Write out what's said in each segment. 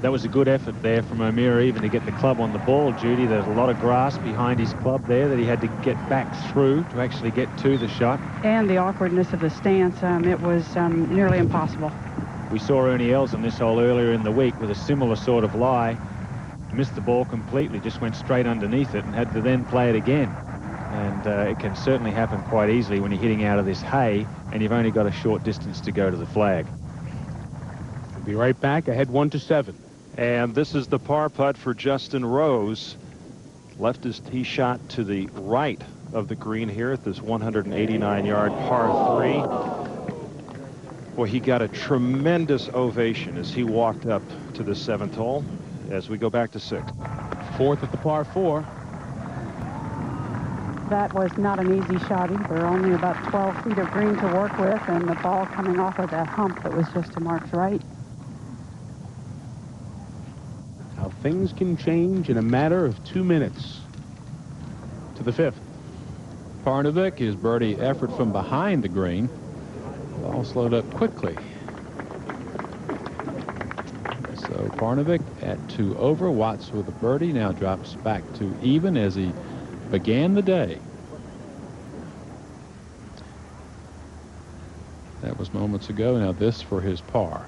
That was a good effort there from O'Meara even to get the club on the ball, Judy. There's a lot of grass behind his club there that he had to get back through to actually get to the shot. And the awkwardness of the stance, it was nearly impossible. We saw Ernie Els on this hole earlier in the week with a similar sort of lie. Missed the ball completely, just went straight underneath it and had to then play it again. And it can certainly happen quite easily when you're hitting out of this hay and you've only got a short distance to go to the flag. We'll be right back, ahead 1-7. And this is the par putt for Justin Rose. Left his tee shot to the right of the green here at this 189-yard par 3. Boy, he got a tremendous ovation as he walked up to the 7th hole as we go back to 6. 4th at the par 4. That was not an easy shot either. Only about 12 feet of green to work with, and the ball coming off of that hump that was just to Mark's right. How things can change in a matter of 2 minutes. To the 5th. Parnevik, his birdie effort from behind the green. Ball slowed up quickly. So Parnevik at 2 over. Watts with a birdie now drops back to even as he began the day. That was moments ago. Now this for his par.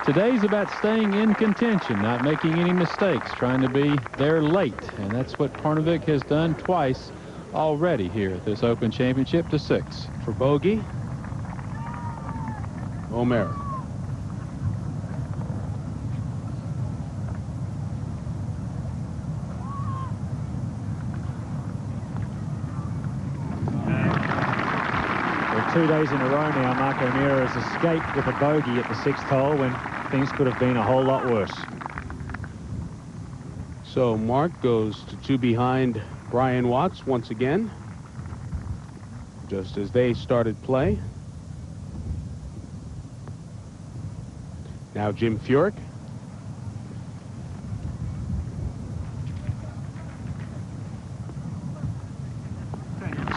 Today's about staying in contention, not making any mistakes, trying to be there late. And that's what Parnevik has done twice already here at this Open Championship to 6. For bogey, O'Meara. Well, 2 days in a row now, Mark O'Meara has escaped with a bogey at the 6th hole when things could have been a whole lot worse. So Mark goes to 2 behind Brian Watts once again, just as they started play. Now Jim Furyk.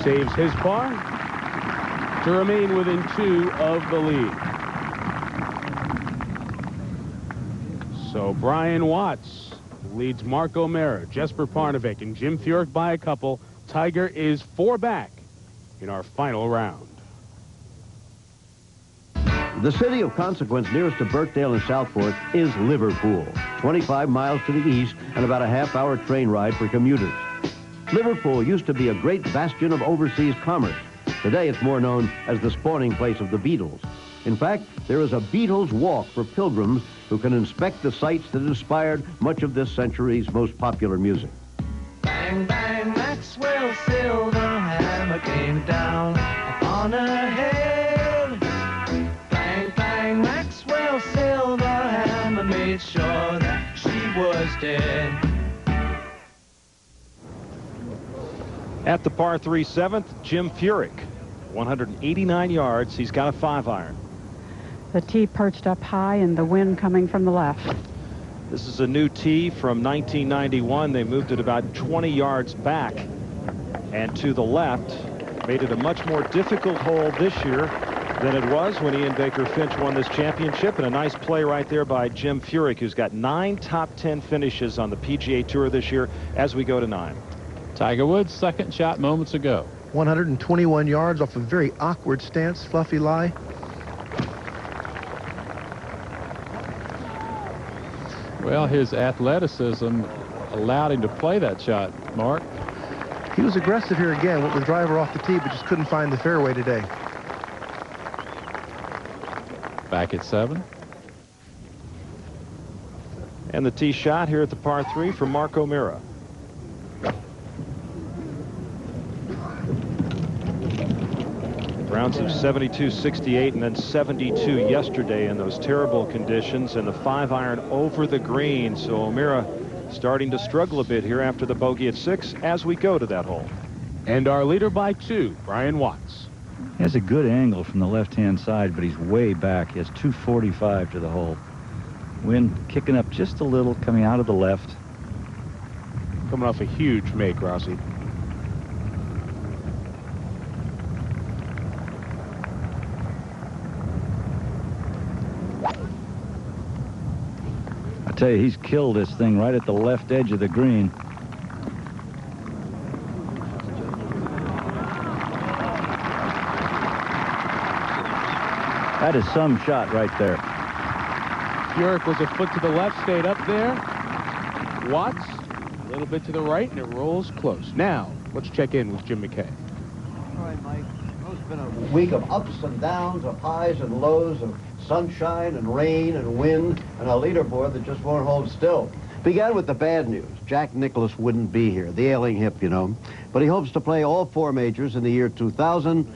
Saves his par to remain within 2 of the lead. So Brian Watts leads Mark O'Meara, Jesper Parnevik, and Jim Furyk by a couple. Tiger is 4 back in our final round. The city of consequence nearest to Birkdale and Southport is Liverpool, 25 miles to the east and about a half-hour train ride for commuters. Liverpool used to be a great bastion of overseas commerce. Today it's more known as the spawning place of the Beatles. In fact, there is a Beatles walk for pilgrims who can inspect the sights that inspired much of this century's most popular music. Bang, bang, Maxwell Silver hammer came down on her head. Bang, bang, Maxwell Silver hammer made sure that she was dead. At the par 3 7th, Jim Furyk, 189 yards. He's got a 5-iron. The tee perched up high and the wind coming from the left. This is a new tee from 1991. They moved it about 20 yards back and to the left. Made it a much more difficult hole this year than it was when Ian Baker Finch won this championship. And a nice play right there by Jim Furyk, who's got 9 top 10 finishes on the PGA Tour this year as we go to 9. Tiger Woods' second shot moments ago. 121 yards off a very awkward stance, fluffy lie. Well, his athleticism allowed him to play that shot, Mark. He was aggressive here again, went with the driver off the tee, but just couldn't find the fairway today. Back at 7. And the tee shot here at the par 3 from Mark O'Meara. Rounds of 72, 68, and then 72 yesterday in those terrible conditions, and the 5-iron over the green. So O'Meara starting to struggle a bit here after the bogey at 6 as we go to that hole. And our leader by 2, Brian Watts. He has a good angle from the left-hand side, but he's way back. He has 245 to the hole. Wind kicking up just a little, coming out of the left. Coming off a huge make, Rossi. tell you, he's killed this thing right at the left edge of the green. That is some shot right there. Furyk was a foot to the left, stayed up there. Watts, a little bit to the right, and it rolls close. Now, let's check in with Jim McKay. All right, Mike. It's been a week of ups and downs, of highs and lows, of sunshine and rain and wind, and a leaderboard that just won't hold still. Began with the bad news. Jack Nicklaus wouldn't be here, the ailing hip, you know. But he hopes to play all 4 majors in the year 2000,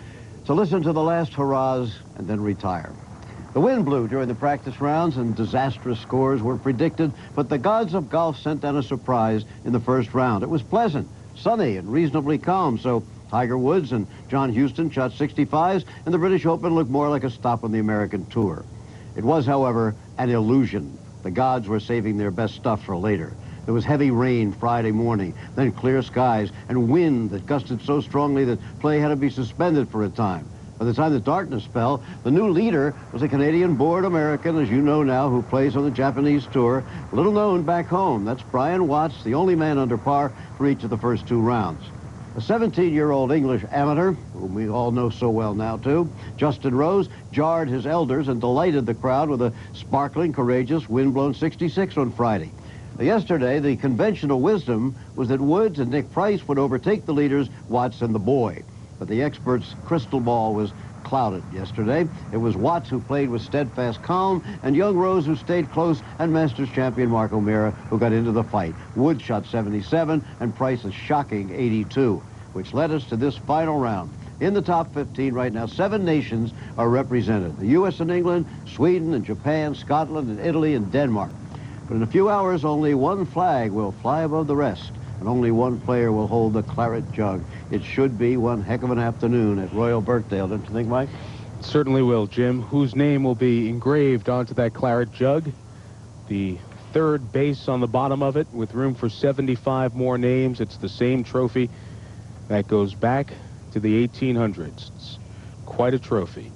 so listen to the last hurrahs and then retire. The wind blew during the practice rounds and disastrous scores were predicted, but the gods of golf sent down a surprise in the first round. It was pleasant, sunny, and reasonably calm, so Tiger Woods and John Huston shot 65s, and the British Open looked more like a stop on the American tour. It was, however, an illusion. The gods were saving their best stuff for later. There was heavy rain Friday morning, then clear skies, and wind that gusted so strongly that play had to be suspended for a time. By the time the darkness fell, the new leader was a Canadian-born American, as you know now, who plays on the Japanese tour, little known back home. That's Brian Watts, the only man under par for each of the first 2 rounds. A 17-year-old English amateur, whom we all know so well now, too, Justin Rose, jarred his elders and delighted the crowd with a sparkling, courageous, wind-blown 66 on Friday. Yesterday, the conventional wisdom was that Woods and Nick Price would overtake the leaders, Watts and the boy. But the expert's crystal ball was clouded yesterday. It was Watts who played with steadfast calm, and young Rose who stayed close, and Masters champion Mark O'Meara who got into the fight. Woods shot 77, and Price a shocking 82, which led us to this final round. In the top 15 right now, 7 nations are represented. The U.S. and England, Sweden and Japan, Scotland and Italy and Denmark. But in a few hours, only 1 flag will fly above the rest, and only 1 player will hold the claret jug. It should be one heck of an afternoon at Royal Birkdale, don't you think, Mike? Certainly will, Jim. Whose name will be engraved onto that claret jug? The 3rd base on the bottom of it, with room for 75 more names. It's the same trophy that goes back to the 1800s. It's quite a trophy.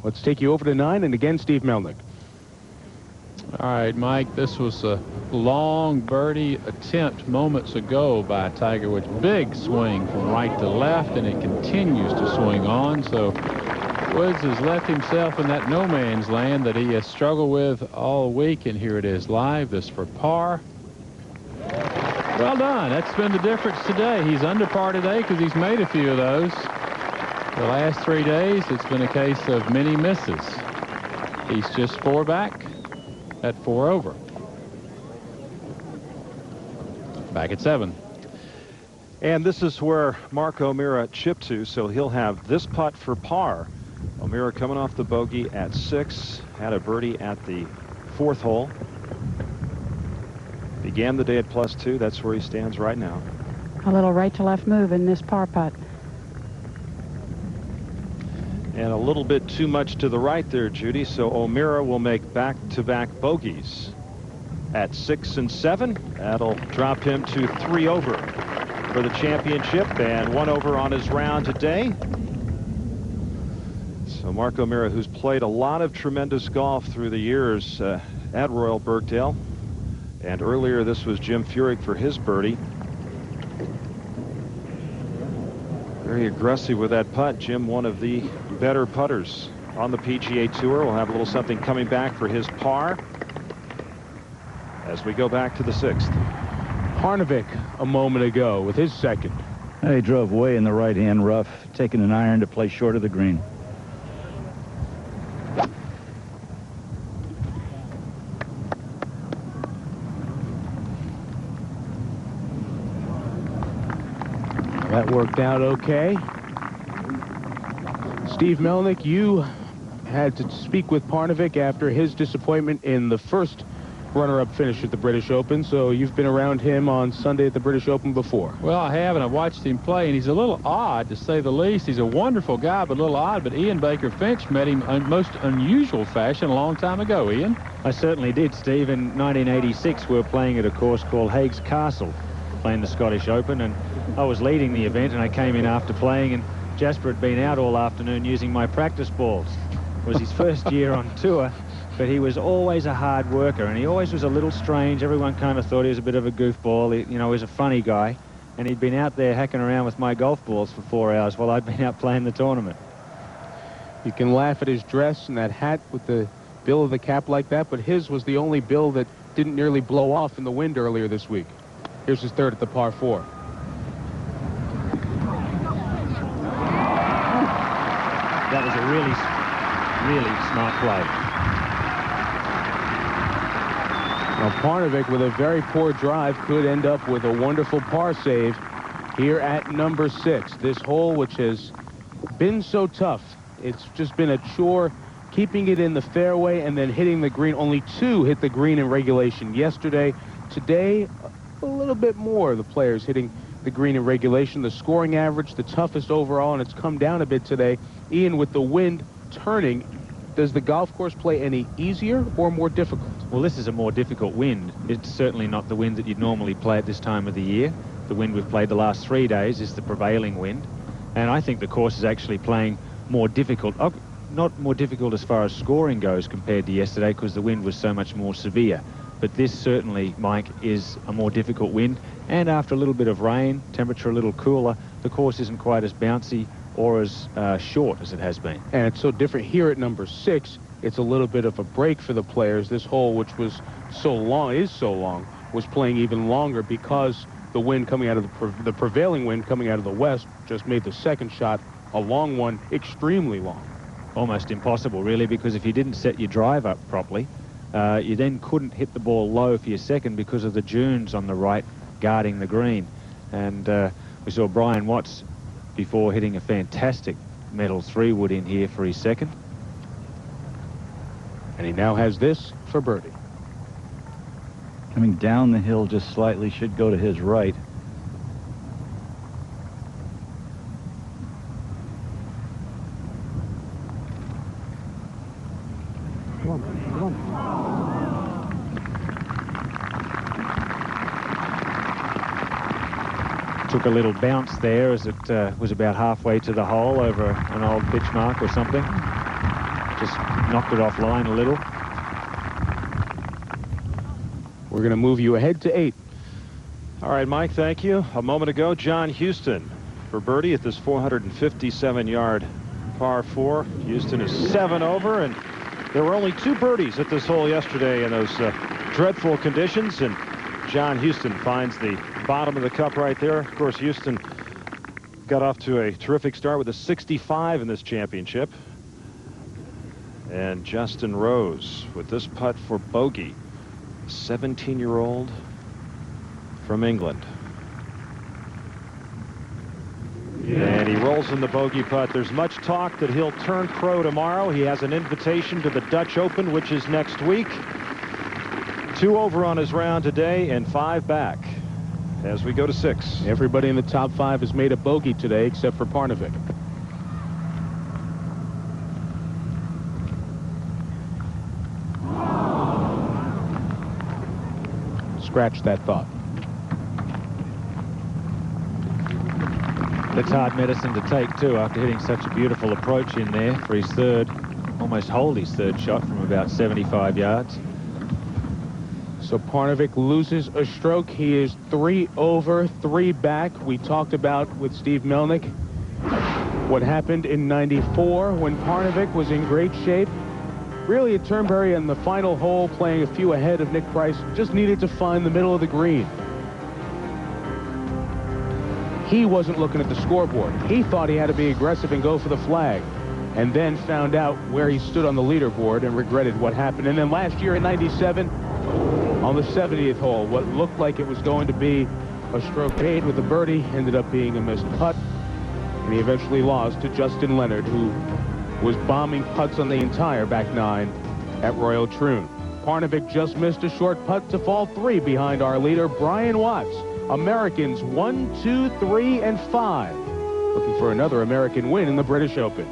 Let's take you over to 9, and again, Steve Melnick. All right, Mike, this was a long birdie attempt moments ago by Tiger Woods. Big swing from right to left, and it continues to swing on. So Woods has left himself in that no man's land that he has struggled with all week, and here it is live. This for par. Well done. That's been the difference today. He's under par today because he's made a few of those. The last 3 days, it's been a case of many misses. He's just 4 back at 4 over. Back at 7. And this is where Mark O'Meara chipped to, so he'll have this putt for par. O'Meara coming off the bogey at 6, had a birdie at the 4th hole. Began the day at +2. That's where he stands right now. A little right to left move in this par putt. And a little bit too much to the right there, Judy. So O'Meara will make back-to-back bogeys at 6 and 7. That'll drop him to 3 over for the championship and 1 over on his round today. So Mark O'Meara, who's played a lot of tremendous golf through the years at Royal Birkdale. And earlier this was Jim Furyk for his birdie. Very aggressive with that putt. Jim, one of the better putters on the PGA Tour. We'll have a little something coming back for his par as we go back to the 6th. Parnevik a moment ago with his 2nd. He drove way in the right-hand rough, taking an iron to play short of the green. That worked out okay. Steve Melnick, you had to speak with Parnevik after his disappointment in the first runner-up finish at the British Open, so you've been around him on Sunday at the British Open before. Well, I have, and I've watched him play, and he's a little odd, to say the least. He's a wonderful guy, but a little odd. But Ian Baker Finch met him in most unusual fashion a long time ago. Ian? I certainly did, Steve. In 1986, we were playing at a course called Hague's Castle, playing the Scottish Open, and I was leading the event, and I came in after playing, and Jasper had been out all afternoon using my practice balls. It was his first year on tour, but he was always a hard worker, and he always was a little strange. Everyone kind of thought he was a bit of a goofball. He was a funny guy, and he'd been out there hacking around with my golf balls for 4 hours while I'd been out playing the tournament. You can laugh at his dress and that hat with the bill of the cap like that, but his was the only bill that didn't nearly blow off in the wind earlier this week. Here's his third at the par 4. That was a really smart play. Now, Parnevik, with a very poor drive, could end up with a wonderful par save here at number 6. This hole, which has been so tough, it's just been a chore keeping it in the fairway and then hitting the green. Only 2 hit the green in regulation yesterday. Today, a little bit more of the players hitting the green in regulation. The scoring average, the toughest overall, and it's come down a bit today. Ian, with the wind turning, does the golf course play any easier or more difficult? Well, this is a more difficult wind. It's certainly not the wind that you'd normally play at this time of the year. The wind we've played the last 3 days is the prevailing wind. And I think the course is actually playing more difficult. Not more difficult as far as scoring goes compared to yesterday, because the wind was so much more severe. But this certainly, Mike, is a more difficult wind. And after a little bit of rain, temperature a little cooler, the course isn't quite as bouncy or as short as it has been. And it's so different here at number 6. It's a little bit of a break for the players. This hole, which was so long, was playing even longer because the wind coming out of the prevailing wind coming out of the west just made the second shot a long one, extremely long. Almost impossible, really, because if you didn't set your drive up properly, you then couldn't hit the ball low for your second because of the dunes on the right guarding the green. And we saw Brian Watts before hitting a fantastic metal 3-wood in here for his second. And he now has this for birdie. Coming down the hill just slightly, should go to his right. Took a little bounce there as it was about halfway to the hole over an old pitch mark or something. Just knocked it offline a little. We're going to move you ahead to 8. All right, Mike, thank you. A moment ago, John Houston for birdie at this 457-yard par 4. Houston is 7 over, and there were only 2 birdies at this hole yesterday in those dreadful conditions, and John Houston finds the bottom of the cup right there. Of course, Houston got off to a terrific start with a 65 in this championship. And Justin Rose with this putt for bogey, 17-year-old from England. And he rolls in the bogey putt. There's much talk that he'll turn pro tomorrow. He has an invitation to the Dutch Open, which is next week. 2 over on his round today and 5 back as we go to 6. Everybody in the top 5 has made a bogey today except for Parnevik. Scratch that thought. That's hard medicine to take, too, after hitting such a beautiful approach in there for his third. Almost hold his third shot from about 75 yards. So Parnevik loses a stroke. He is 3 over, 3 back. We talked about with Steve Melnick what happened in '94 when Parnevik was in great shape. Really, at Turnberry in the final hole, playing a few ahead of Nick Price, just needed to find the middle of the green. He wasn't looking at the scoreboard. He thought he had to be aggressive and go for the flag, and then found out where he stood on the leaderboard and regretted what happened. And then last year in '97, on the 70th hole, what looked like it was going to be a stroke paid with a birdie ended up being a missed putt, and he eventually lost to Justin Leonard, who was bombing putts on the entire back 9 at Royal Troon. Parnevik just missed a short putt to fall 3 behind our leader, Brian Watts. Americans 1, 2, 3, and 5. Looking for another American win in the British Open.